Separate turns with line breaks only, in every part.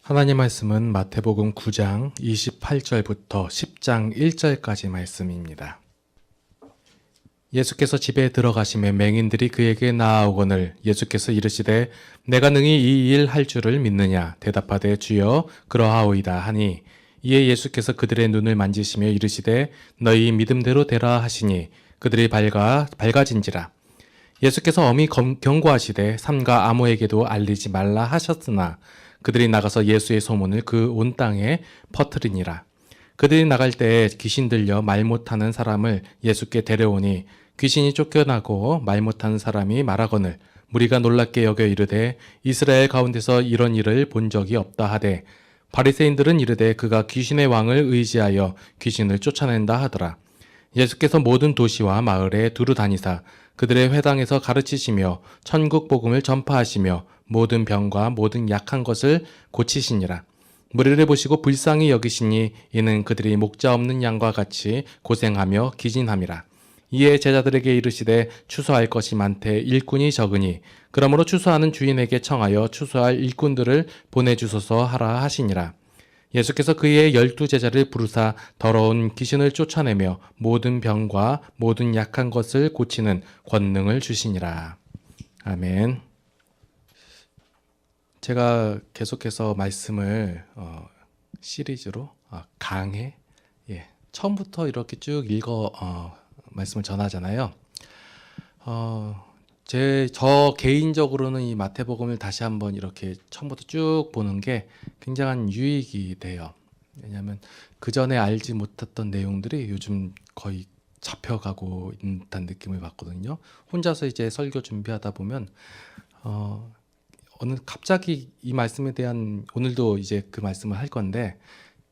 하나님 말씀은 마태복음 9장 28절부터 10장 1절까지 말씀입니다. 예수께서 집에 들어가시매 맹인들이 그에게 나아오거늘 예수께서 이르시되 내가 능히 이 일 할 줄을 믿느냐 대답하되 주여 그러하오이다 하니 이에 예수께서 그들의 눈을 만지시며 이르시되 너희 믿음대로 되라 하시니 그들이 밝아진지라. 예수께서 엄히 경고하시되 삼가 아무에게도 알리지 말라 하셨으나 그들이 나가서 예수의 소문을 그 온 땅에 퍼뜨리니라. 그들이 나갈 때에 귀신 들려 말 못하는 사람을 예수께 데려오니 귀신이 쫓겨나고 말 못하는 사람이 말하거늘 무리가 놀랍게 여겨 이르되 이스라엘 가운데서 이런 일을 본 적이 없다 하되 바리새인들은 이르되 그가 귀신의 왕을 의지하여 귀신을 쫓아낸다 하더라. 예수께서 모든 도시와 마을에 두루 다니사 그들의 회당에서 가르치시며 천국 복음을 전파하시며 모든 병과 모든 약한 것을 고치시니라. 무리를 보시고 불쌍히 여기시니 이는 그들이 목자 없는 양과 같이 고생하며 기진함이라. 이에 제자들에게 이르시되 추수할 것이 많되 일꾼이 적으니 그러므로 추수하는 주인에게 청하여 추수할 일꾼들을 보내주소서 하라 하시니라. 예수께서 그의 12제자를 부르사 더러운 귀신을 쫓아내며 모든 병과 모든 약한 것을 고치는 권능을 주시니라. 아멘. 제가 계속해서 말씀을 시리즈로 강해 처음부터 이렇게 쭉 읽어 말씀을 전하잖아요. 저 개인적으로는 이 마태복음을 다시 한번 이렇게 처음부터 쭉 보는 게 굉장한 유익이 돼요. 왜냐하면 그 전에 알지 못했던 내용들이 요즘 거의 잡혀가고 있는 듯한 느낌을 받거든요. 혼자서 이제 설교 준비하다 보면 어느 갑자기 이 말씀에 대한 오늘도 이제 그 말씀을 할 건데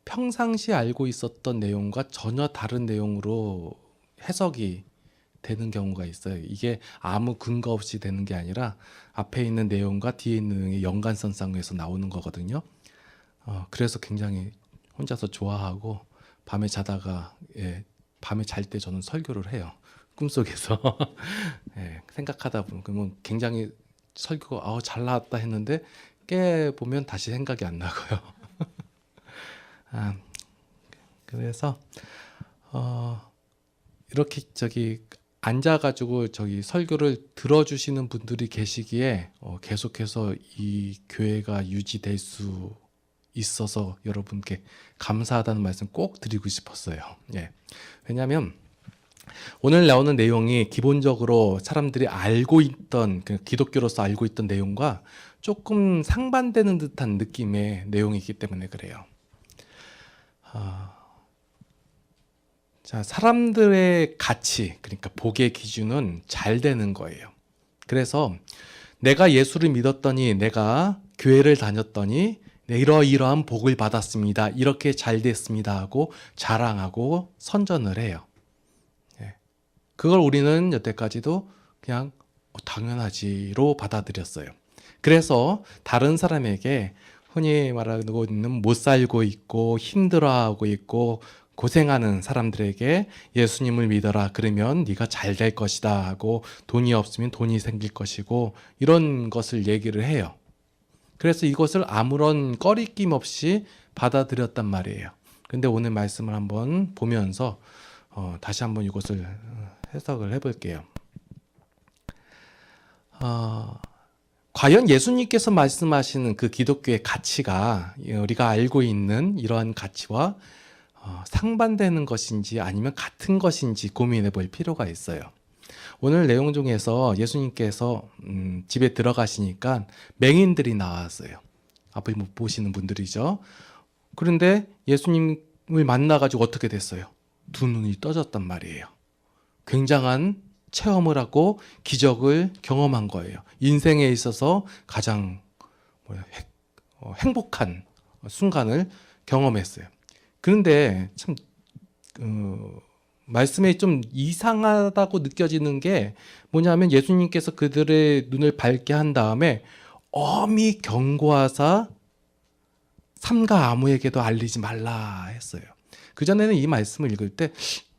평상시 알고 있었던 내용과 전혀 다른 내용으로 해석이 되는 경우가 있어요. 이게 아무 근거 없이 되는 게 아니라 앞에 있는 내용과 뒤에 있는 내용의 연관성상에서 나오는 거거든요. 그래서 굉장히 혼자서 좋아하고 밤에 자다가 밤에 잘 때 저는 설교를 해요. 꿈속에서 생각하다 보면 굉장히 설교가 잘 나왔다 했는데 깨보면 다시 생각이 안 나고요. 그래서 이렇게 앉아가지고 설교를 들어주시는 분들이 계시기에 계속해서 이 교회가 유지될 수 있어서 여러분께 감사하다는 말씀 꼭 드리고 싶었어요. 왜냐하면 오늘 나오는 내용이 기본적으로 사람들이 알고 있던 기독교로서 알고 있던 내용과 조금 상반되는 듯한 느낌의 내용이기 때문에 그래요. 자, 사람들의 가치, 그러니까 복의 기준은 잘 되는 거예요. 그래서 내가 예수를 믿었더니, 내가 교회를 다녔더니 이러이러한 복을 받았습니다. 이렇게 잘 됐습니다 하고 자랑하고 선전을 해요. 그걸 우리는 여태까지도 그냥 당연하지로 받아들였어요. 그래서 다른 사람에게 흔히 말하고 있는 못 살고 있고 힘들어하고 있고 고생하는 사람들에게 예수님을 믿어라 그러면 네가 잘 될 것이다 하고 돈이 없으면 돈이 생길 것이고 이런 것을 얘기를 해요. 그래서 이것을 아무런 꺼리낌 없이 받아들였단 말이에요. 근데 오늘 말씀을 한번 보면서 다시 한번 이것을 해석을 해볼게요. 과연 예수님께서 말씀하시는 그 기독교의 가치가 우리가 알고 있는 이러한 가치와 상반되는 것인지 아니면 같은 것인지 고민해 볼 필요가 있어요. 오늘 내용 중에서 예수님께서 집에 들어가시니까 맹인들이 나왔어요. 앞을 못 보시는 분들이죠. 그런데 예수님을 만나가지고 어떻게 됐어요? 두 눈이 떠졌단 말이에요. 굉장한 체험을 하고 기적을 경험한 거예요. 인생에 있어서 가장 행복한 순간을 경험했어요. 그런데 참 말씀에 좀 이상하다고 느껴지는 게 뭐냐면 예수님께서 그들의 눈을 밝게 한 다음에 엄히 경고하사 삼가 아무에게도 알리지 말라 했어요. 그전에는 이 말씀을 읽을 때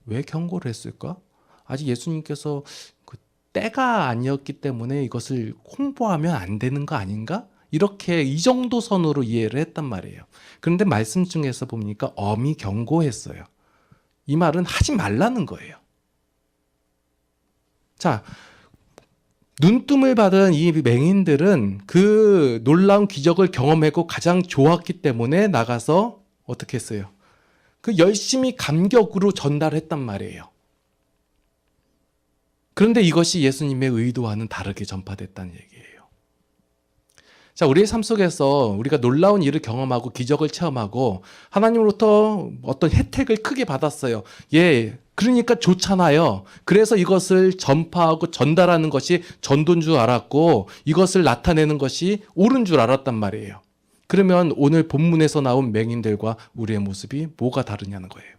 왜 경고를 했을까? 아직 예수님께서 그 때가 아니었기 때문에 이것을 홍보하면 안 되는 거 아닌가? 이렇게 이 정도 선으로 이해를 했단 말이에요. 그런데 말씀 중에서 보니까 엄히 경고했어요. 이 말은 하지 말라는 거예요. 자, 눈뜸을 받은 이 맹인들은 그 놀라운 기적을 경험하고 가장 좋았기 때문에 나가서 어떻게 했어요? 그 열심히 감격으로 전달했단 말이에요. 그런데 이것이 예수님의 의도와는 다르게 전파됐다는 얘기예요. 자, 우리의 삶 속에서 우리가 놀라운 일을 경험하고 기적을 체험하고 하나님으로부터 어떤 혜택을 크게 받았어요. 예, 그러니까 좋잖아요. 그래서 이것을 전파하고 전달하는 것이 전도인 줄 알았고 이것을 나타내는 것이 옳은 줄 알았단 말이에요. 그러면 오늘 본문에서 나온 맹인들과 우리의 모습이 뭐가 다르냐는 거예요.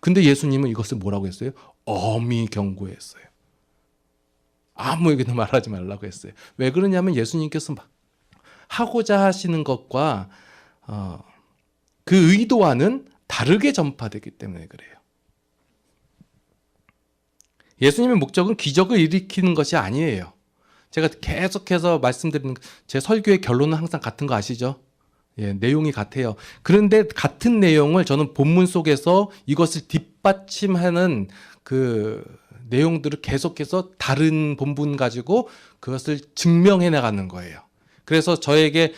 근데 예수님은 이것을 뭐라고 했어요? 엄히 경고했어요. 아무에게나 말하지 말라고 했어요. 왜 그러냐면 예수님께서 하고자 하시는 것과 그 의도와는 다르게 전파되기 때문에 그래요. 예수님의 목적은 기적을 일으키는 것이 아니에요. 제가 계속해서 말씀드리는 제 설교의 결론은 항상 같은 거 아시죠? 예, 내용이 같아요. 그런데 같은 내용을 저는 본문 속에서 이것을 뒷받침하는 그 내용들을 계속해서 다른 본문 가지고 그것을 증명해 나가는 거예요. 그래서 저에게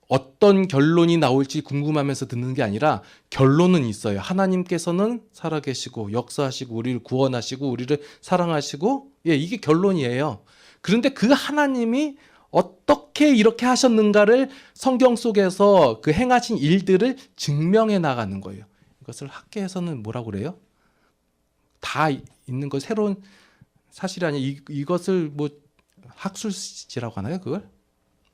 어떤 결론이 나올지 궁금하면서 듣는 게 아니라 결론은 있어요. 하나님께서는 살아계시고 역사하시고 우리를 구원하시고 우리를 사랑하시고, 예, 이게 결론이에요. 그런데 그 하나님이 어떻게 이렇게 하셨는가를 성경 속에서 그 행하신 일들을 증명해 나가는 거예요. 이것을 학계에서는 뭐라고 그래요? 다 있는 거 새로운 사실이 아니에요. 이것을 뭐 학술지라고 하나요, 그걸?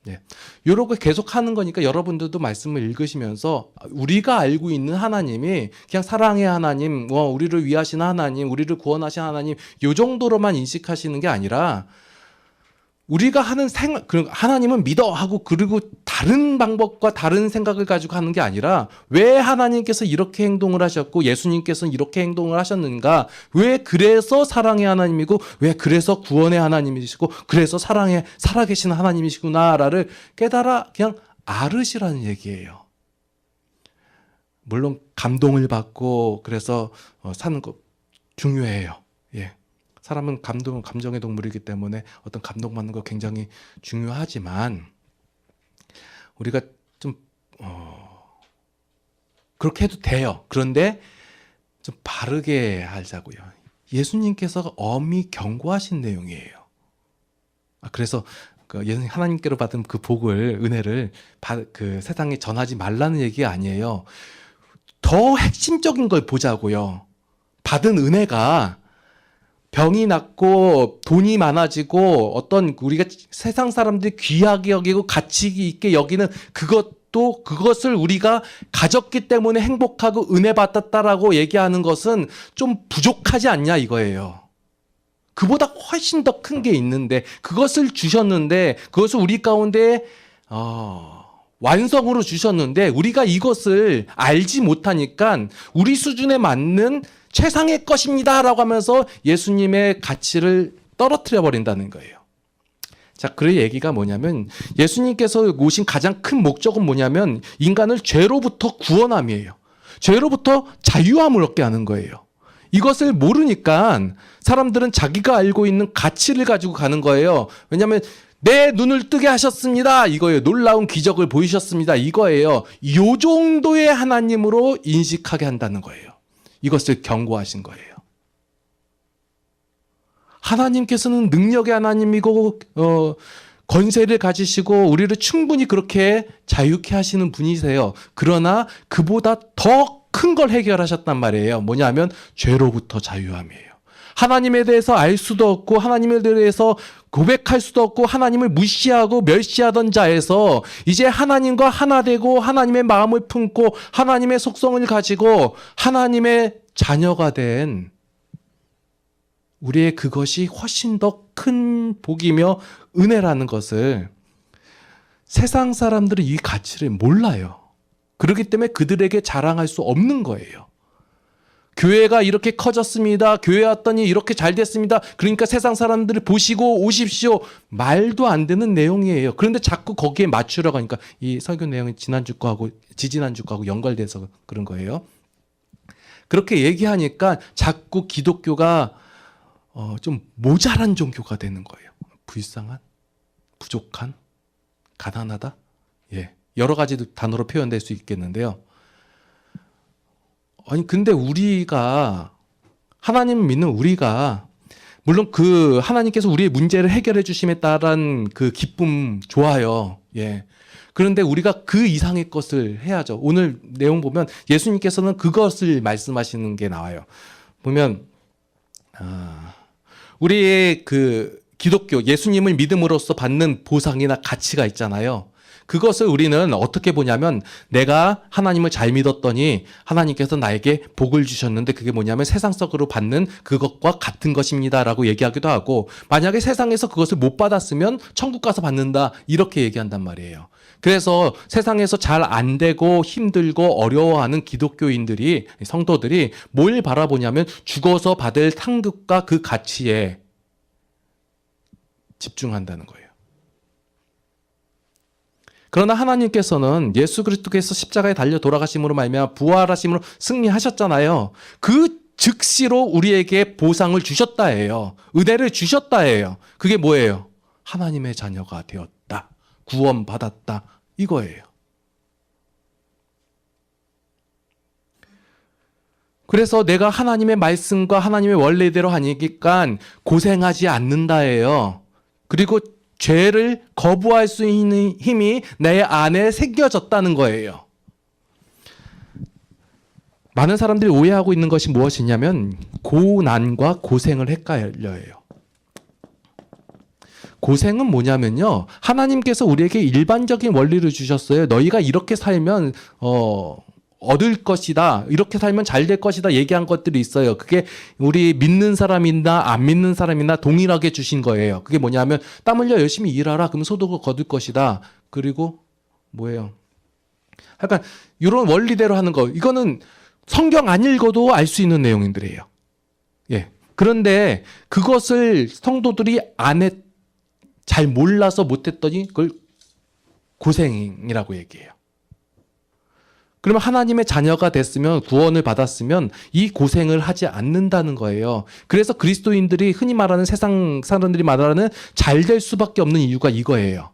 네. 이러고 계속 하는 거니까 여러분들도 말씀을 읽으시면서 우리가 알고 있는 하나님이 그냥 사랑의 하나님, 우리를 위하시는 하나님, 우리를 구원하신 하나님, 이 정도로만 인식하시는 게 아니라 우리가 하는 하나님은 믿어 하고 그리고 다른 방법과 다른 생각을 가지고 하는 게 아니라 왜 하나님께서 이렇게 행동을 하셨고 예수님께서는 이렇게 행동을 하셨는가, 왜 그래서 사랑의 하나님이고 왜 그래서 구원의 하나님이시고 그래서 살아계신 하나님이시구나를 깨달아 그냥 알으시라는 얘기예요. 물론 감동을 받고 그래서 사는 거 중요해요. 예. 사람은 감정의 동물이기 때문에 어떤 감동받는 거 굉장히 중요하지만 우리가 좀 그렇게 해도 돼요. 그런데 좀 바르게 하자고요. 예수님께서 엄히 경고하신 내용이에요. 그래서 예수님 하나님께로 받은 그 복을, 은혜를 그 세상에 전하지 말라는 얘기가 아니에요. 더 핵심적인 걸 보자고요. 받은 은혜가 병이 낫고 돈이 많아지고 어떤 우리가 세상 사람들이 귀하게 여기고 가치 있게 여기는 그것을 우리가 가졌기 때문에 행복하고 은혜 받았다라고 얘기하는 것은 좀 부족하지 않냐 이거예요. 그보다 훨씬 더 큰 게 있는데 그것을 주셨는데 그것을 우리 가운데 완성으로 주셨는데 우리가 이것을 알지 못하니까 우리 수준에 맞는 최상의 것입니다 라고 하면서 예수님의 가치를 떨어뜨려 버린다는 거예요. 자, 그 얘기가 뭐냐면 예수님께서 오신 가장 큰 목적은 뭐냐면 인간을 죄로부터 구원함이에요. 죄로부터 자유함을 얻게 하는 거예요. 이것을 모르니까 사람들은 자기가 알고 있는 가치를 가지고 가는 거예요. 왜냐하면 내 눈을 뜨게 하셨습니다 이거예요. 놀라운 기적을 보이셨습니다 이거예요. 이 정도의 하나님으로 인식하게 한다는 거예요. 이것을 경고하신 거예요. 하나님께서는 능력의 하나님이고 권세를 가지시고 우리를 충분히 그렇게 자유케 하시는 분이세요. 그러나 그보다 더 큰 걸 해결하셨단 말이에요. 뭐냐면 죄로부터 자유함이에요. 하나님에 대해서 알 수도 없고 하나님에 대해서 고백할 수도 없고 하나님을 무시하고 멸시하던 자에서 이제 하나님과 하나 되고 하나님의 마음을 품고 하나님의 속성을 가지고 하나님의 자녀가 된 우리의 그것이 훨씬 더 큰 복이며 은혜라는 것을 세상 사람들은 이 가치를 몰라요. 그렇기 때문에 그들에게 자랑할 수 없는 거예요. 교회가 이렇게 커졌습니다. 교회 왔더니 이렇게 잘 됐습니다. 그러니까 세상 사람들이 보시고 오십시오. 말도 안 되는 내용이에요. 그런데 자꾸 거기에 맞추려고 하니까 이 설교 내용이 지난주 거하고 지지난주 거하고 연결돼서 그런 거예요. 그렇게 얘기하니까 자꾸 기독교가 좀 모자란 종교가 되는 거예요. 불쌍한, 부족한, 가난하다. 예, 여러 가지 단어로 표현될 수 있겠는데요. 아니 근데 우리가 하나님 믿는 우리가 물론 그 하나님께서 우리의 문제를 해결해 주심에 따른 그 기쁨 좋아요. 예. 그런데 우리가 그 이상의 것을 해야죠. 오늘 내용 보면 예수님께서는 그것을 말씀하시는 게 나와요. 보면 우리의 그 기독교 예수님을 믿음으로써 받는 보상이나 가치가 있잖아요. 그것을 우리는 어떻게 보냐면 내가 하나님을 잘 믿었더니 하나님께서 나에게 복을 주셨는데 그게 뭐냐면 세상적으로 받는 그것과 같은 것입니다라고 얘기하기도 하고 만약에 세상에서 그것을 못 받았으면 천국 가서 받는다 이렇게 얘기한단 말이에요. 그래서 세상에서 잘 안 되고 힘들고 어려워하는 기독교인들이 성도들이 뭘 바라보냐면 죽어서 받을 상급과 그 가치에 집중한다는 거예요. 그러나 하나님께서는 예수 그리스도께서 십자가에 달려 돌아가심으로 말미암아 부활하심으로 승리하셨잖아요. 그 즉시로 우리에게 보상을 주셨다예요. 은혜를 주셨다예요. 그게 뭐예요? 하나님의 자녀가 되었다. 구원받았다. 이거예요. 그래서 내가 하나님의 말씀과 하나님의 원리대로 하니까 고생하지 않는다예요. 그리고 죄를 거부할 수 있는 힘이 내 안에 새겨졌다는 거예요. 많은 사람들이 오해하고 있는 것이 무엇이냐면 고난과 고생을 헷갈려요. 고생은 뭐냐면요. 하나님께서 우리에게 일반적인 원리를 주셨어요. 너희가 이렇게 살면 얻을 것이다. 이렇게 살면 잘 될 것이다. 얘기한 것들이 있어요. 그게 우리 믿는 사람이나 안 믿는 사람이나 동일하게 주신 거예요. 그게 뭐냐면 땀 흘려 열심히 일하라. 그럼 소득을 거둘 것이다. 그리고 뭐예요? 약간 이런 원리대로 하는 거. 이거는 성경 안 읽어도 알 수 있는 내용들이에요. 예. 그런데 그것을 성도들이 잘 몰라서 못했더니 그걸 고생이라고 얘기해요. 그러면 하나님의 자녀가 됐으면 구원을 받았으면 이 고생을 하지 않는다는 거예요. 그래서 그리스도인들이 흔히 말하는 세상 사람들이 말하는 잘 될 수밖에 없는 이유가 이거예요.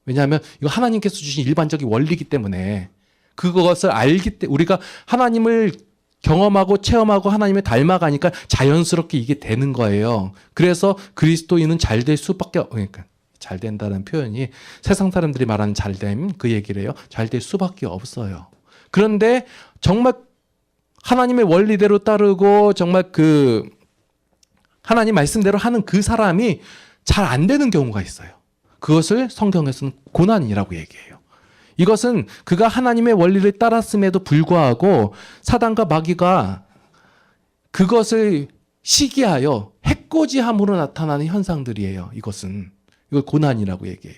왜냐하면 이거 하나님께서 주신 일반적인 원리이기 때문에 그것을 알기 때문에 우리가 하나님을 경험하고 체험하고 하나님을 닮아가니까 자연스럽게 이게 되는 거예요. 그래서 그리스도인은 잘 될 수밖에 그러니까 잘 된다는 표현이 세상 사람들이 말하는 잘됨 그 얘기를 해요. 잘 될 수밖에 없어요. 그런데 정말 하나님의 원리대로 따르고 정말 그 하나님 말씀대로 하는 그 사람이 잘 안 되는 경우가 있어요. 그것을 성경에서는 고난이라고 얘기해요. 이것은 그가 하나님의 원리를 따랐음에도 불구하고 사단과 마귀가 그것을 시기하여 해코지함으로 나타나는 현상들이에요. 이걸 고난이라고 얘기해요.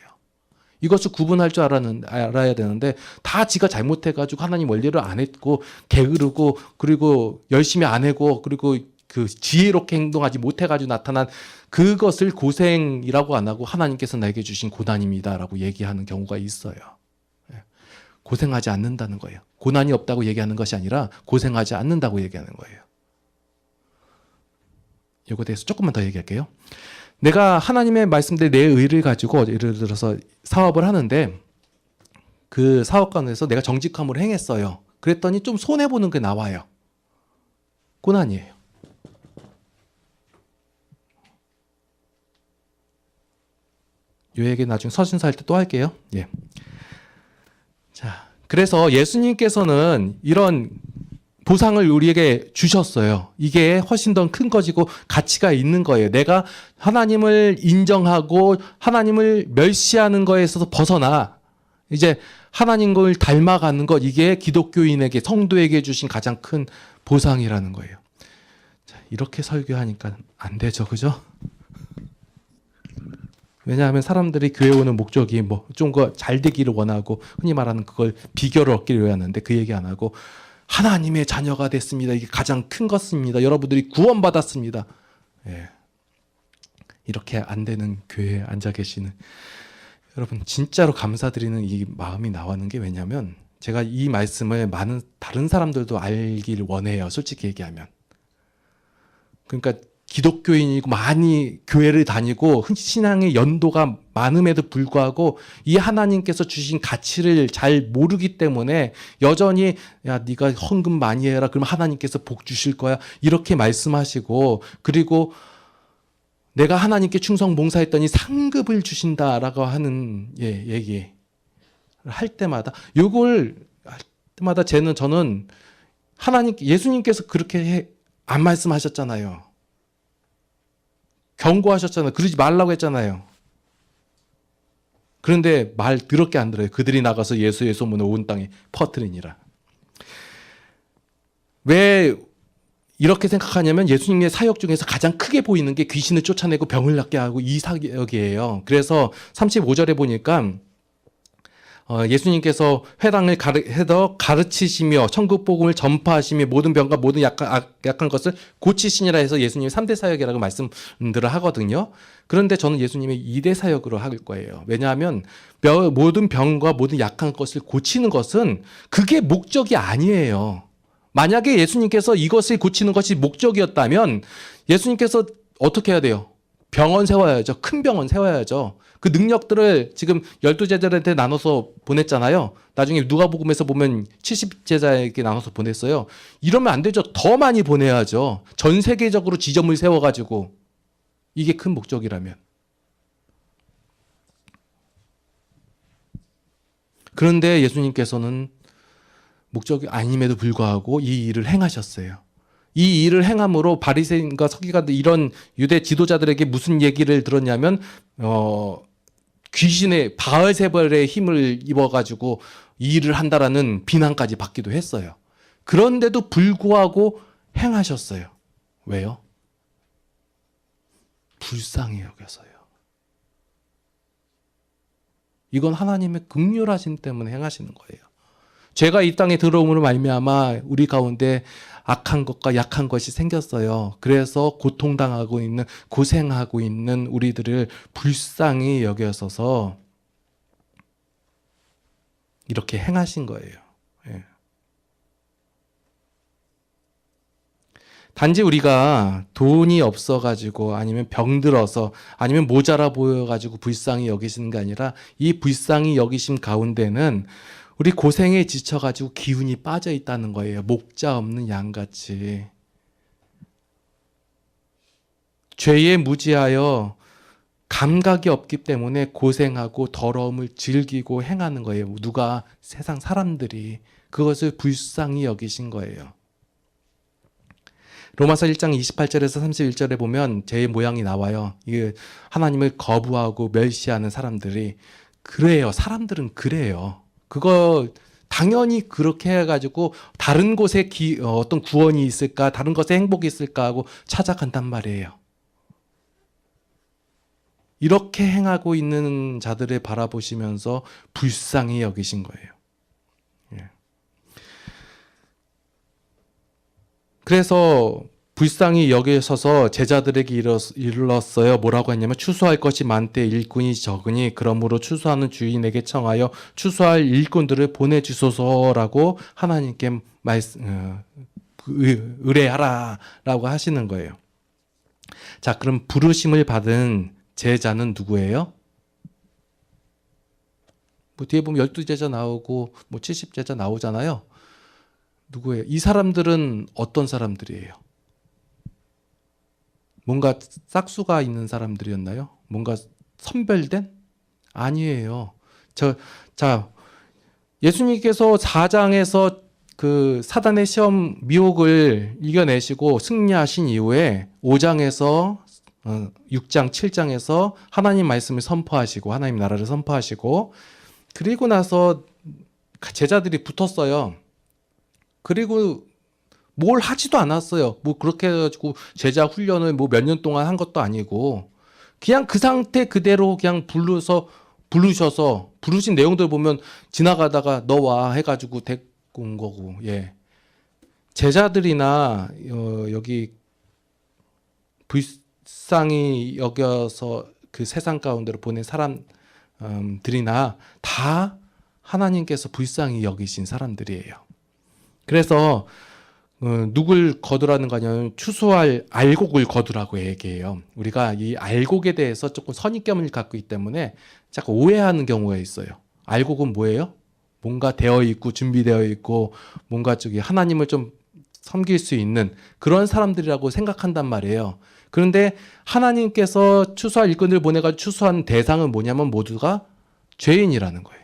이것을 구분할 줄 알아야 되는데 다 지가 잘못해가지고 하나님 원리를 안 했고 게으르고 그리고 열심히 안 하고 그리고 그 지혜롭게 행동하지 못해가지고 나타난 그것을 고생이라고 안 하고 하나님께서 나에게 주신 고난입니다라고 얘기하는 경우가 있어요. 고생하지 않는다는 거예요. 고난이 없다고 얘기하는 것이 아니라 고생하지 않는다고 얘기하는 거예요. 이거에 대해서 조금만 더 얘기할게요. 내가 하나님의 말씀대로 내 의를 가지고 예를 들어서 사업을 하는데 그 사업 가운데서 내가 정직함으로 행했어요. 그랬더니 좀 손해보는 게 나와요. 고난이에요. 이 얘기 나중에 서신서 할 때 또 할게요. 예. 자, 그래서 예수님께서는 이런 보상을 우리에게 주셨어요. 이게 훨씬 더 큰 것이고 가치가 있는 거예요. 내가 하나님을 인정하고 하나님을 멸시하는 거에 있어서 벗어나 이제 하나님을 닮아가는 것 이게 기독교인에게 성도에게 주신 가장 큰 보상이라는 거예요. 자, 이렇게 설교하니까 안 되죠. 그죠? 왜냐하면 사람들이 교회 오는 목적이 뭐 좀 더 잘 되기를 원하고 흔히 말하는 그걸 비결을 얻기를 원하는데 그 얘기 안 하고 하나님의 자녀가 됐습니다. 이게 가장 큰 것입니다. 여러분들이 구원받았습니다. 예. 이렇게 안 되는 교회에 앉아 계시는 여러분, 진짜로 감사드리는 이 마음이 나오는 게 왜냐면 제가 이 말씀을 많은 다른 사람들도 알길 원해요. 솔직히 얘기하면. 그러니까 기독교인이고 많이 교회를 다니고 신앙의 연도가 많음에도 불구하고 이 하나님께서 주신 가치를 잘 모르기 때문에 여전히 야 네가 헌금 많이 해라 그러면 하나님께서 복 주실 거야 이렇게 말씀하시고, 그리고 내가 하나님께 충성 봉사했더니 상급을 주신다라고 하는 얘기 할 때마다, 요걸 할 때마다 저는 하나님, 예수님께서 그렇게 안 말씀하셨잖아요. 경고하셨잖아요. 그러지 말라고 했잖아요. 그런데 말 더럽게 안 들어요. 그들이 나가서 예수의 소문을 온 땅에 퍼뜨리니라. 왜 이렇게 생각하냐면 예수님의 사역 중에서 가장 크게 보이는 게 귀신을 쫓아내고 병을 낫게 하고 이 사역이에요. 그래서 35절에 보니까 예수님께서 회당을 가르치시며 천국 복음을 전파하시며 모든 병과 모든 약한 것을 고치시니라 해서 예수님의 3대 사역이라고 말씀들을 하거든요. 그런데 저는 예수님의 2대 사역으로 할 거예요. 왜냐하면 모든 병과 모든 약한 것을 고치는 것은 그게 목적이 아니에요. 만약에 예수님께서 이것을 고치는 것이 목적이었다면 예수님께서 어떻게 해야 돼요? 병원 세워야죠. 큰 병원 세워야죠. 그 능력들을 지금 12제자들한테 나눠서 보냈잖아요. 나중에 누가복음에서 보면 70제자에게 나눠서 보냈어요. 이러면 안 되죠. 더 많이 보내야죠. 전 세계적으로 지점을 세워가지고. 이게 큰 목적이라면. 그런데 예수님께서는 목적이 아님에도 불구하고 이 일을 행하셨어요. 이 일을 행함으로 바리새인과 서기관들 이런 유대 지도자들에게 무슨 얘기를 들었냐면 귀신의 바알세벌의 힘을 입어가지고 이 일을 한다라는 비난까지 받기도 했어요. 그런데도 불구하고 행하셨어요. 왜요? 불쌍히 여겨서요. 이건 하나님의 긍휼하심 때문에 행하시는 거예요. 죄가 이 땅에 들어옴으로 말미암아 우리 가운데 악한 것과 약한 것이 생겼어요. 그래서 고통당하고 있는, 고생하고 있는 우리들을 불쌍히 여겨서서 이렇게 행하신 거예요. 예. 단지 우리가 돈이 없어가지고 아니면 병들어서 아니면 모자라 보여가지고 불쌍히 여기시는 게 아니라 이 불쌍히 여기심 가운데는 우리 고생에 지쳐가지고 기운이 빠져 있다는 거예요. 목자 없는 양같이. 죄에 무지하여 감각이 없기 때문에 고생하고 더러움을 즐기고 행하는 거예요. 누가? 세상 사람들이. 그것을 불쌍히 여기신 거예요. 로마서 1장 28절에서 31절에 보면 제 모양이 나와요. 이게 하나님을 거부하고 멸시하는 사람들이 그래요. 사람들은 그래요. 그거 당연히 그렇게 해가지고 다른 곳에 어떤 구원이 있을까, 다른 것에 행복이 있을까 하고 찾아간단 말이에요. 이렇게 행하고 있는 자들을 바라보시면서 불쌍히 여기신 거예요. 예. 그래서 불쌍히 여기셔서 제자들에게 일렀어요. 뭐라고 했냐면 추수할 것이 많되 일꾼이 적으니 그러므로 추수하는 주인에게 청하여 추수할 일꾼들을 보내주소서라고 하나님께 의뢰하라라고 하시는 거예요. 자, 그럼 부르심을 받은 제자는 누구예요? 뭐 뒤에 보면 12제자 나오고 뭐 70제자 나오잖아요. 누구예요? 이 사람들은 어떤 사람들이에요? 뭔가 싹수가 있는 사람들이었나요? 뭔가 선별된? 아니에요. 자, 예수님께서 4장에서 그 사단의 시험 미혹을 이겨내시고 승리하신 이후에 5장에서 6장, 7장에서 하나님 말씀을 선포하시고 하나님 나라를 선포하시고 그리고 나서 제자들이 붙었어요. 그리고 뭘 하지도 않았어요. 뭐 그렇게 해가지고 제자 훈련을 뭐 몇 년 동안 한 것도 아니고 그냥 그 상태 그대로 그냥 부르신 내용들 보면 지나가다가 너 와 해가지고 데리고 온 거고, 예. 제자들이나 여기 불쌍히 여겨서 그 세상 가운데로 보낸 사람들이나 다 하나님께서 불쌍히 여기신 사람들이에요. 그래서 누굴 거두라는 거냐면 추수할 알곡을 거두라고 얘기해요. 우리가 이 알곡에 대해서 조금 선입견을 갖고 있기 때문에 자꾸 오해하는 경우가 있어요. 알곡은 뭐예요? 뭔가 되어 있고 준비되어 있고 뭔가 저기 하나님을 좀 섬길 수 있는 그런 사람들이라고 생각한단 말이에요. 그런데 하나님께서 추수할 일꾼을 보내가지고 추수한 대상은 뭐냐면 모두가 죄인이라는 거예요.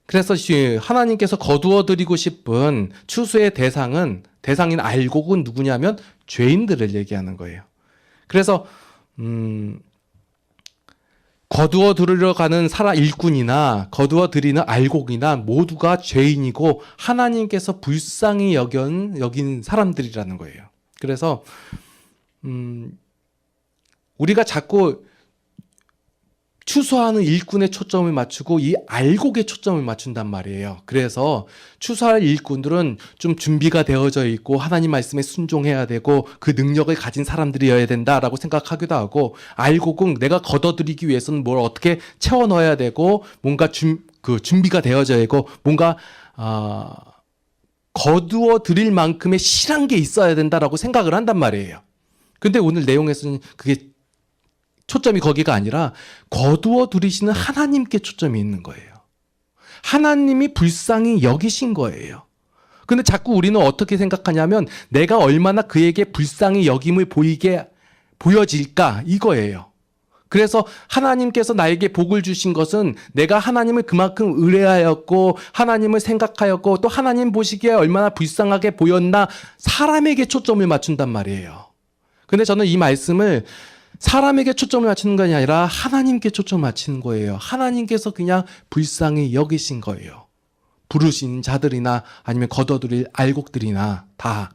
그래서 하나님께서 거두어 드리고 싶은 추수의 대상인 알곡은 누구냐면 죄인들을 얘기하는 거예요. 그래서 거두어 들으러 가는 일꾼이나 거두어 드리는 알곡이나 모두가 죄인이고 하나님께서 불쌍히 여긴 사람들이라는 거예요. 그래서 우리가 자꾸 추수하는 일꾼에 초점을 맞추고 이 알곡에 초점을 맞춘단 말이에요. 그래서 추수할 일꾼들은 좀 준비가 되어져 있고 하나님 말씀에 순종해야 되고 그 능력을 가진 사람들이어야 된다라고 생각하기도 하고, 알곡은 내가 걷어들이기 위해서는 뭘 어떻게 채워 넣어야 되고 뭔가 준비가 되어져 있고 뭔가 거두어 드릴 만큼의 실한 게 있어야 된다라고 생각을 한단 말이에요. 근데 오늘 내용에서는 그게 초점이 거기가 아니라 거두어 들이시는 하나님께 초점이 있는 거예요. 하나님이 불쌍히 여기신 거예요. 근데 자꾸 우리는 어떻게 생각하냐면 내가 얼마나 그에게 불쌍히 여김을 보여질까 이거예요. 그래서 하나님께서 나에게 복을 주신 것은 내가 하나님을 그만큼 의뢰하였고 하나님을 생각하였고 또 하나님 보시기에 얼마나 불쌍하게 보였나, 사람에게 초점을 맞춘단 말이에요. 근데 저는 이 말씀을 사람에게 초점을 맞추는 것이 아니라 하나님께 초점을 맞추는 거예요. 하나님께서 그냥 불쌍히 여기신 거예요. 부르신 자들이나 아니면 거둬들일 알곡들이나 다.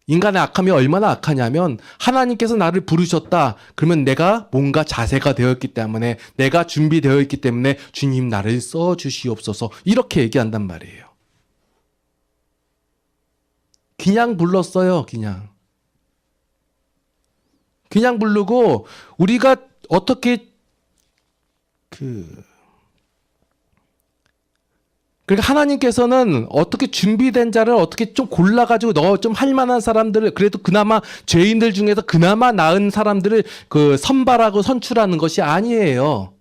인간의 악함이 얼마나 악하냐면 하나님께서 나를 부르셨다. 그러면 내가 뭔가 자세가 되었기 때문에, 내가 준비되어 있기 때문에 주님 나를 써주시옵소서 이렇게 얘기한단 말이에요. 그냥 불렀어요. 그냥 부르고 우리가 어떻게 그러니까 하나님께서는 어떻게 준비된 자를 어떻게 좀 골라가지고 너 좀 할 만한 사람들을, 그래도 그나마 죄인들 중에서 그나마 나은 사람들을 선발하고 선출하는 것이 아니에요.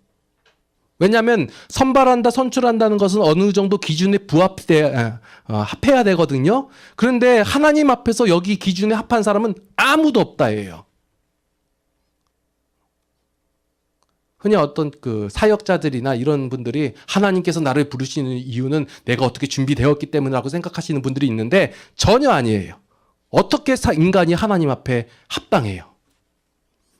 왜냐하면 선발한다, 선출한다는 것은 어느 정도 기준에 합해야 되거든요. 그런데 하나님 앞에서 여기 기준에 합한 사람은 아무도 없다예요. 흔히 어떤 사역자들이나 이런 분들이 하나님께서 나를 부르시는 이유는 내가 어떻게 준비되었기 때문이라고 생각하시는 분들이 있는데 전혀 아니에요. 어떻게 인간이 하나님 앞에 합당해요?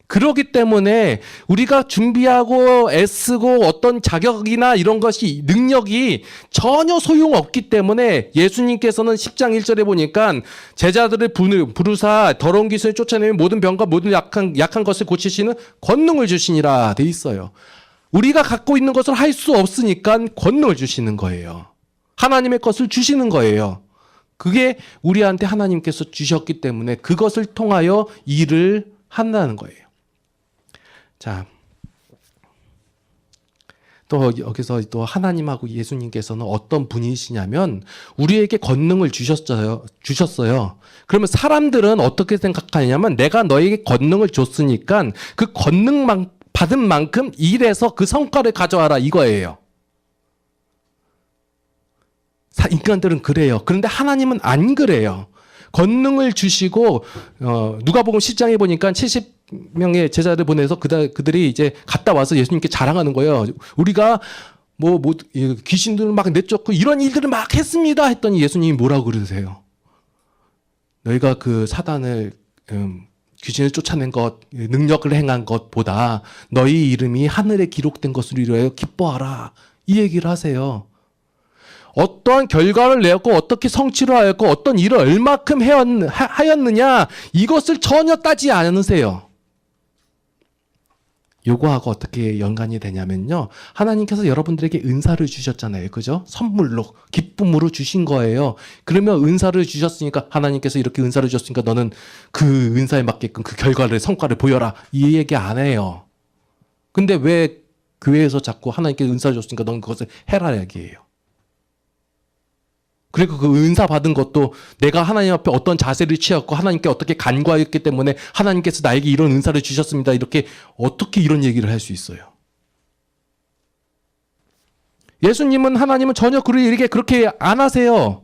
그렇기 때문에 우리가 준비하고 애쓰고 어떤 자격이나 이런 것이, 능력이 전혀 소용없기 때문에 예수님께서는 10장 1절에 보니까 제자들을 부르사 더러운 귀신을 쫓아내며 모든 병과 모든 약한 것을 고치시는 권능을 주시니라 돼 있어요. 우리가 갖고 있는 것을 할 수 없으니까 권능을 주시는 거예요. 하나님의 것을 주시는 거예요. 그게 우리한테 하나님께서 주셨기 때문에 그것을 통하여 일을 한다는 거예요. 자, 또 여기서 또 하나님하고 예수님께서는 어떤 분이시냐면 우리에게 권능을 주셨어요. 그러면 사람들은 어떻게 생각하냐면 내가 너에게 권능을 줬으니까 그 권능 받은 만큼 일해서 그 성과를 가져와라 이거예요. 인간들은 그래요. 그런데 하나님은 안 그래요. 권능을 주시고 누가복음 10장에 보니까 70명의 제자를 보내서 그들이 이제 갔다 와서 예수님께 자랑하는 거예요. 우리가 귀신들을 막 내쫓고 이런 일들을 막 했습니다 했더니 예수님이 뭐라고 그러세요? 너희가 그 사단을 귀신을 쫓아낸 것, 능력을 행한 것보다 너희 이름이 하늘에 기록된 것으로 이루어 기뻐하라 이 얘기를 하세요. 어떠한 결과를 내었고 어떻게 성취를 하였고 어떤 일을 얼마큼 하였느냐 이것을 전혀 따지지 않으세요. 요거하고 어떻게 연관이 되냐면요. 하나님께서 여러분들에게 은사를 주셨잖아요. 그죠? 선물로, 기쁨으로 주신 거예요. 그러면 은사를 주셨으니까, 하나님께서 이렇게 은사를 주셨으니까 너는 그 은사에 맞게끔 그 결과를, 성과를 보여라. 이 얘기 안 해요. 근데 왜 교회에서 자꾸 하나님께 은사를 줬으니까 넌 그것을 해라 얘기예요. 그리고 그 은사 받은 것도 내가 하나님 앞에 어떤 자세를 취했고 하나님께 어떻게 간구하였기 때문에 하나님께서 나에게 이런 은사를 주셨습니다. 이렇게 어떻게 이런 얘기를 할 수 있어요? 하나님은 전혀 그렇게 안 하세요.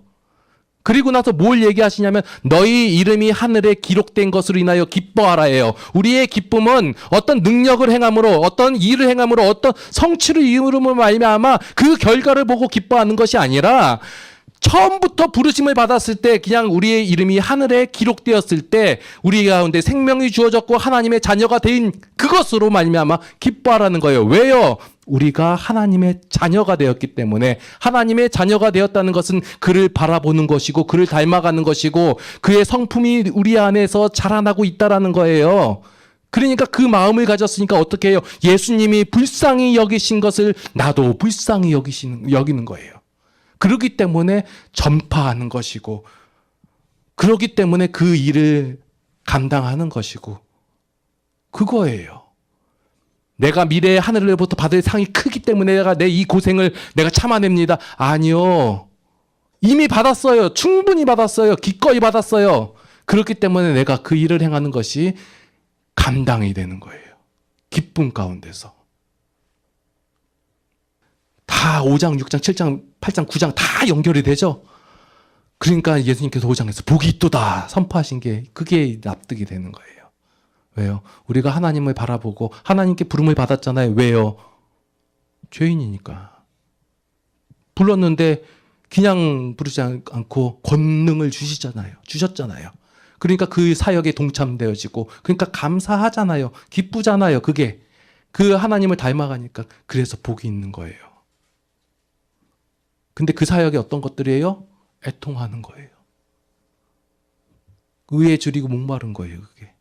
그리고 나서 뭘 얘기하시냐면 너희 이름이 하늘에 기록된 것으로 인하여 기뻐하라예요. 우리의 기쁨은 어떤 능력을 행함으로, 어떤 일을 행함으로, 어떤 성취를 이루므로 말미암아 그 결과를 보고 기뻐하는 것이 아니라 처음부터 부르심을 받았을 때 그냥 우리의 이름이 하늘에 기록되었을 때 우리 가운데 생명이 주어졌고 하나님의 자녀가 된 그것으로 말미암아 기뻐하라는 거예요. 왜요? 우리가 하나님의 자녀가 되었기 때문에. 하나님의 자녀가 되었다는 것은 그를 바라보는 것이고 그를 닮아가는 것이고 그의 성품이 우리 안에서 자라나고 있다라는 거예요. 그러니까 그 마음을 가졌으니까 어떻게 해요? 예수님이 불쌍히 여기신 것을 나도 불쌍히 여기는 거예요. 그렇기 때문에 전파하는 것이고, 그렇기 때문에 그 일을 감당하는 것이고, 그거예요. 내가 미래의 하늘로부터 받을 상이 크기 때문에 내가 내 이 고생을 내가 참아냅니다. 아니요. 이미 받았어요. 충분히 받았어요. 기꺼이 받았어요. 그렇기 때문에 내가 그 일을 행하는 것이 감당이 되는 거예요. 기쁨 가운데서. 다 5장, 6장, 7장, 8장, 9장 다 연결이 되죠. 그러니까 예수님께서 5장에서 복이 있도다 선포하신 게 그게 납득이 되는 거예요. 왜요? 우리가 하나님을 바라보고 하나님께 부름을 받았잖아요. 왜요? 죄인이니까. 불렀는데 그냥 부르지 않고 권능을 주셨잖아요. 그러니까 그 사역에 동참되어지고, 그러니까 감사하잖아요. 기쁘잖아요. 그게 그 하나님을 닮아가니까. 그래서 복이 있는 거예요. 근데 그 사역이 어떤 것들이에요? 애통하는 거예요. 의에 줄이고 목마른 거예요. 그게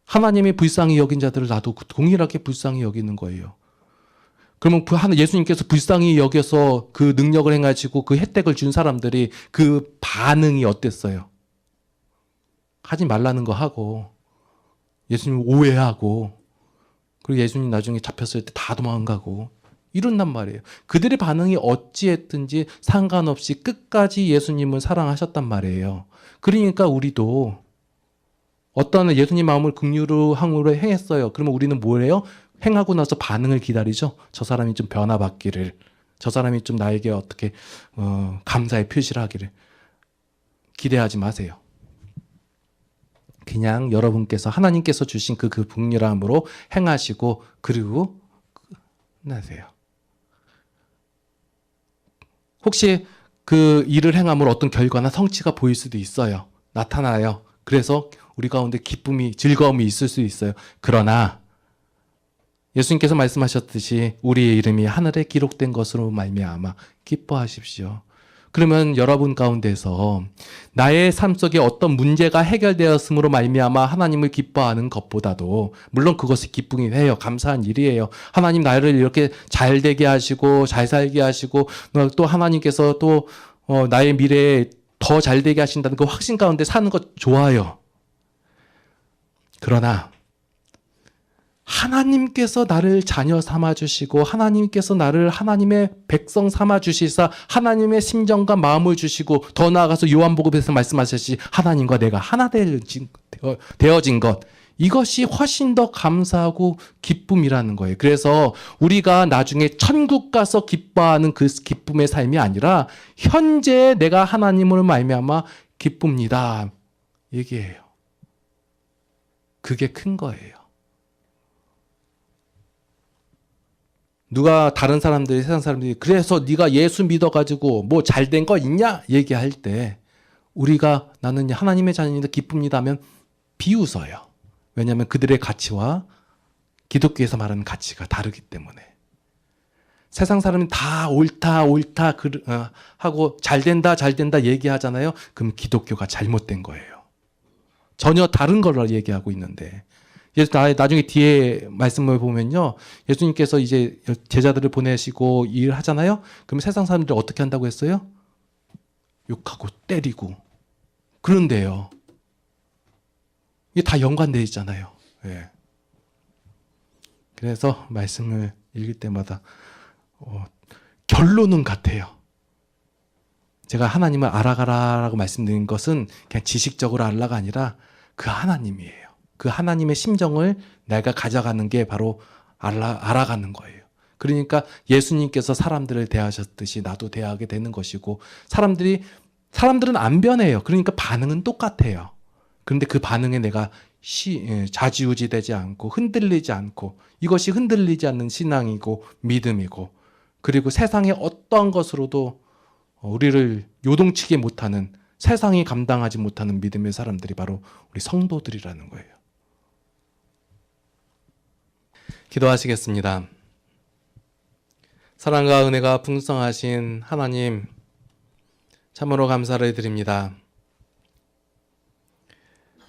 하나님이 불쌍히 여긴 자들을 나도 동일하게 불쌍히 여기는 거예요. 그러면 예수님께서 불쌍히 여겨서 그 능력을 행하시고 그 혜택을 준 사람들이 그 반응이 어땠어요? 하지 말라는 거 하고, 예수님 오해하고, 그리고 예수님 나중에 잡혔을 때 다 도망가고 이런단 말이에요. 그들의 반응이 어찌했든지 상관없이 끝까지 예수님을 사랑하셨단 말이에요. 그러니까 우리도 어떤 예수님 마음을 긍휼으로 행했어요. 그러면 우리는 뭘 해요? 행하고 나서 반응을 기다리죠. 저 사람이 좀 변화받기를, 저 사람이 좀 나에게 어떻게 감사의 표시를 하기를 기대하지 마세요. 그냥 여러분께서 하나님께서 주신 그 긍휼함으로 행하시고 그리고 끝나세요. 혹시 그 일을 행함으로 어떤 결과나 성취가 보일 수도 있어요. 나타나요. 그래서 우리 가운데 기쁨이, 즐거움이 있을 수 있어요. 그러나 예수님께서 말씀하셨듯이 우리의 이름이 하늘에 기록된 것으로 말미암아 기뻐하십시오. 그러면 여러분 가운데서 나의 삶 속에 어떤 문제가 해결되었으므로 말미암아 하나님을 기뻐하는 것보다도, 물론 그것이 기쁨이 해요. 감사한 일이에요. 하나님 나를 이렇게 잘 되게 하시고 잘 살게 하시고 또 하나님께서 또 나의 미래에 더 잘 되게 하신다는 그 확신 가운데 사는 것 좋아요. 그러나 하나님께서 나를 자녀 삼아주시고 하나님께서 나를 하나님의 백성 삼아주시사 하나님의 심정과 마음을 주시고, 더 나아가서 요한복음에서 말씀하셨듯이 하나님과 내가 하나 되어진 것, 이것이 훨씬 더 감사하고 기쁨이라는 거예요. 그래서 우리가 나중에 천국 가서 기뻐하는 그 기쁨의 삶이 아니라 현재 내가 하나님으로 말미암아 기쁩니다 얘기해요. 그게 큰 거예요. 누가 다른 사람들이, 세상 사람들이 그래서 네가 예수 믿어가지고 뭐 잘된 거 있냐 얘기할 때 우리가 나는 하나님의 자녀인데 기쁩니다 하면 비웃어요. 왜냐하면 그들의 가치와 기독교에서 말하는 가치가 다르기 때문에. 세상 사람이 다 옳다 하고 잘된다 얘기하잖아요. 그럼 기독교가 잘못된 거예요. 전혀 다른 걸 얘기하고 있는데, 나중에 뒤에 말씀을 보면요. 예수님께서 이제 제자들을 보내시고 일하잖아요. 그럼 세상 사람들이 어떻게 한다고 했어요? 욕하고 때리고. 그런데요. 이게 다 연관되어 있잖아요. 예. 그래서 말씀을 읽을 때마다 결론은 같아요. 제가 하나님을 알아가라라고 말씀드린 것은 그냥 지식적으로 알라가 아니라 그 하나님이에요. 그 하나님의 심정을 내가 가져가는 게 바로 알아가는 거예요. 그러니까 예수님께서 사람들을 대하셨듯이 나도 대하게 되는 것이고, 사람들은 안 변해요. 그러니까 반응은 똑같아요. 그런데 그 반응에 내가 좌지우지 되지 않고 흔들리지 않고, 이것이 흔들리지 않는 신앙이고 믿음이고, 그리고 세상의 어떠한 것으로도 우리를 요동치게 못하는, 세상이 감당하지 못하는 믿음의 사람들이 바로 우리 성도들이라는 거예요. 기도하시겠습니다. 사랑과 은혜가 풍성하신 하나님, 참으로 감사를 드립니다.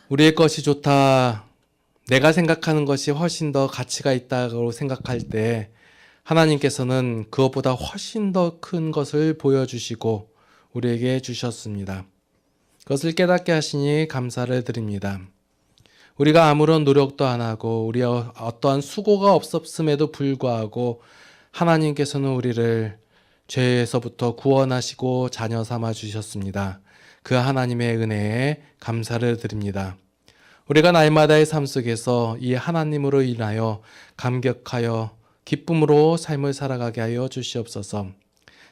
우리의 것이 좋다, 내가 생각하는 것이 훨씬 더 가치가 있다고 생각할 때 하나님께서는 그것보다 훨씬 더 큰 것을 보여주시고 우리에게 주셨습니다. 그것을 깨닫게 하시니 감사를 드립니다. 우리가 아무런 노력도 안 하고 우리 어떠한 수고가 없었음에도 불구하고 하나님께서는 우리를 죄에서부터 구원하시고 자녀 삼아 주셨습니다. 그 하나님의 은혜에 감사를 드립니다. 우리가 날마다의 삶 속에서 이 하나님으로 인하여 감격하여 기쁨으로 삶을 살아가게 하여 주시옵소서.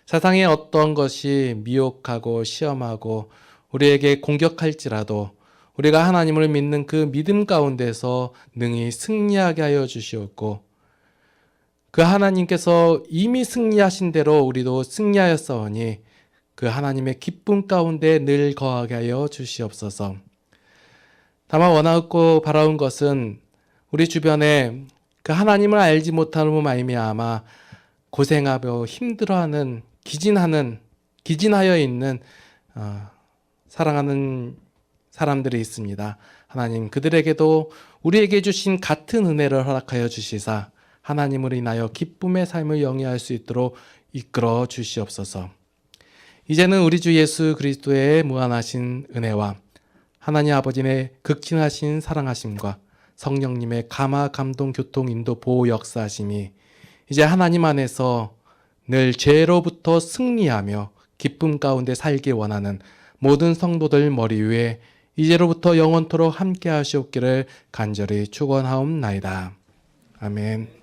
세상의 어떤 것이 미혹하고 시험하고 우리에게 공격할지라도 우리가 하나님을 믿는 그 믿음 가운데서 능히 승리하게 하여 주시옵고, 그 하나님께서 이미 승리하신 대로 우리도 승리하였사오니 그 하나님의 기쁨 가운데 늘 거하게 하여 주시옵소서. 다만 원하고 바라온 것은 우리 주변에 그 하나님을 알지 못함으로 말미암아 고생하며 힘들어하는, 기진하여 있는 사랑하는 사람들이 있습니다. 하나님, 그들에게도 우리에게 주신 같은 은혜를 허락하여 주시사 하나님을 인하여 기쁨의 삶을 영위할 수 있도록 이끌어 주시옵소서. 이제는 우리 주 예수 그리스도의 무한하신 은혜와 하나님 아버지의 극진하신 사랑하심과 성령님의 감화, 감동, 교통, 인도, 보호, 역사하심이 이제 하나님 안에서 늘 죄로부터 승리하며 기쁨 가운데 살기 원하는 모든 성도들 머리 위에 이제로부터 영원토록 함께 하시옵기를 간절히 축원하옵나이다. 아멘.